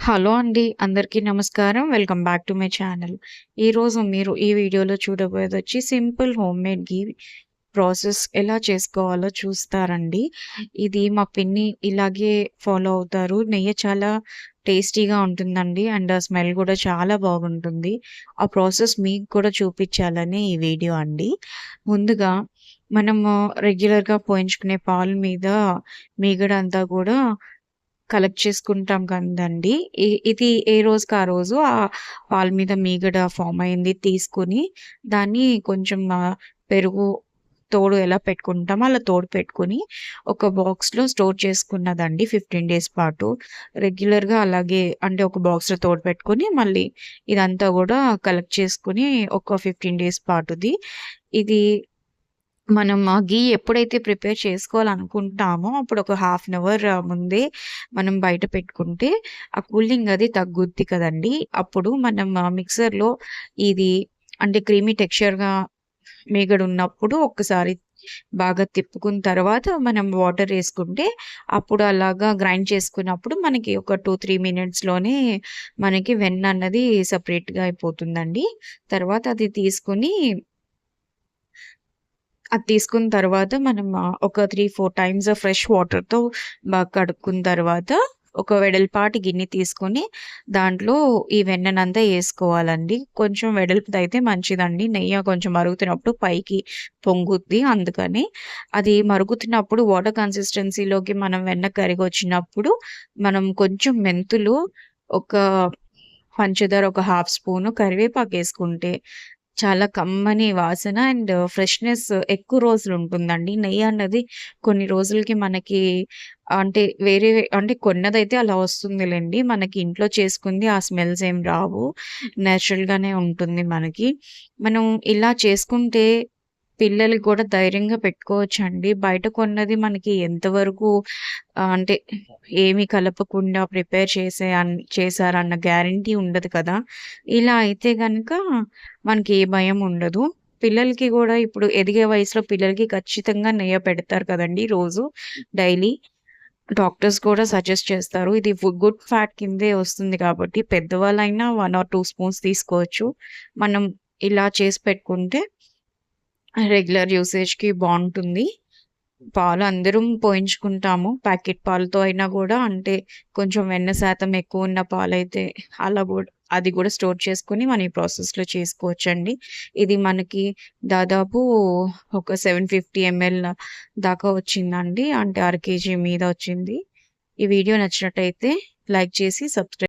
Hello అండి. అందరికీ నమస్కారం. Welcome back to my channel. ఈరోజు మీరు ఈ వీడియోలో చూడబోయేదొచ్చి సింపుల్ హోమ్‌మేడ్ ఘీ ప్రాసెస్ ఎలా చేసుకోవాలో చూస్తారండి. ఇది మా పిన్ని ఇలాగే ఫాలో అవుతారు. నెయ్యి చాలా టేస్టీగా ఉంటుందండి. అండ్ ఆ స్మెల్ గూడా చాలా బాగుంటుంది. ఆ ప్రాసెస్ మీకు కూడా చూపిచ్చాలని ఈ వీడియో అండి. ముందుగా మనము రెగ్యులర్‌గా పోయించుకునే పాలు మీద మీగడ అంతా గూడా కలెక్ట్ చేసుకుంటాం కదండీ! ఇది ఏ రోజుకి ఆ రోజు పాల మీద మీగడ ఫార్మ్ అయింది తీసుకొని, దాన్ని కొంచెం పెరుగు తోడు ఎలా పెట్టుకుంటామో అలా తోడు పెట్టుకొని, ఒక బాక్స్‌లో స్టోర్ చేసుకున్నదండి 15 డేస్ పాటు. రెగ్యులర్‌గా అలాగే అంటే ఒక బాక్స్‌లో తోడు పెట్టుకొని, మళ్ళీ ఇదంతా గూడా కలెక్ట్ చేసుకొని ఒక 15 డేస్ పాటుది. ఇది మనం ఆ ఘీ ఎప్పుడైతే ప్రిపేర్ చేసుకోవాలనుకుంటామో, అప్పుడు ఒక హాఫ్ అన్ అవర్ ముందే మనం బయట పెట్టుకుంటే, ఆ కూలింగ్ అది తగ్గుద్ది కదండీ! అప్పుడు మనం మిక్సర్‌లో ఇది అంటే క్రీమీ టెక్స్చర్‌గా మీగడున్నప్పుడు ఒక్కసారి బాగా తిప్పుకున్న తర్వాత మనం వాటరేసుకుంటే, అప్పుడు అలాగా గ్రైండ్ చేసుకున్నప్పుడు మనకి ఒక 2, 3 మినిట్స్‌లోనే మనకి వెన్నన్నది సెపరేట్‌గా అయిపోతుందండి. తర్వాత అది తీసుకొని అది తీసుకున్న తర్వాత మనం ఒక 3, 4 టైమ్స్ ఫ్రెష్ వాటర్‌తో బాగా కడుక్కున్న తర్వాత, ఒక వెడల్పాటి గిన్నె తీసుకొని, దాంట్లో ఈ వెన్ననంతా ఏసుకోవాలండి. కొంచెం వెడల్పుదైతే మంచిదండి. నెయ్య కొంచెం మరుగుతున్నప్పుడు పైకి పొంగుద్ది. అందుకని అది మరుగుతున్నప్పుడు వాటర్ కన్సిస్టెన్సీలోకి మనం వెన్న కరిగొచ్చినప్పుడు, మనం కొంచెం మెంతులు, ఒక పంచదార ఒక హాఫ్ స్పూను, కరివేపాకేసుకుంటే చాలా కమ్మని వాసన అండ్ ఫ్రెష్‌నెస్ ఎక్కువ రోజులుంటుందండి. నెయ్యన్నది కొన్ని రోజులకి మనకి అంటే వేరే అంటే కొన్నదైతే అలా వస్తుందిలెండి. మనకి ఇంట్లో చేసుకుంది ఆ స్మెల్స్ ఏం రావు. నేచురల్‌గానే ఉంటుంది మనకి. మనం ఇలా చేసుకుంటే పిల్లలకి కూడా ధైర్యంగా పెట్టుకోవచ్చండి. బయట కొన్నది మనకి ఎంతవరకు అంటే ఏమి కలపకుండా ప్రిపేర్ చేశారన్న గ్యారంటీ ఉండదు కదా! ఇలా అయితే గనక మనకి ఏ భయం ఉండదు. పిల్లలకి గూడా ఇప్పుడు ఎదిగే వయసులో పిల్లలకి ఖచ్చితంగా నెయ్య పెడతారు కదండీ రోజు డైలీ. డాక్టర్స్ కూడా సజెస్ట్ చేస్తారు. ఇది గుడ్ ఫ్యాట్ కిందే వస్తుంది కాబట్టి పెద్దవాళ్ళైనా 1 ఆర్ 2 స్పూన్స్ తీసుకోవచ్చు. మనం ఇలా చేసి పెట్టుకుంటే రెగ్యులర్ యూసేజ్‌కి బావుంటుంది. పాలు అందరం పోయించుకుంటాము. ప్యాకెట్ పాలతో అయినా గూడా అంటే కొంచెం వెన్న శాతం ఎక్కువున్న పాలైతే అలా గూడా అది గూడా స్టోర్ చేసుకొని మనం ఈ ప్రాసెస్‌లో చేసుకోవచ్చండి. ఇది మనకి దాదాపు ఒక 750 ఎంఎల్ దాకా వచ్చిందండి. అంటే అర కేజీ మీద వచ్చింది. ఈ వీడియో నచ్చినట్టయితే లైక్ చేసి సబ్స్క్రైబ్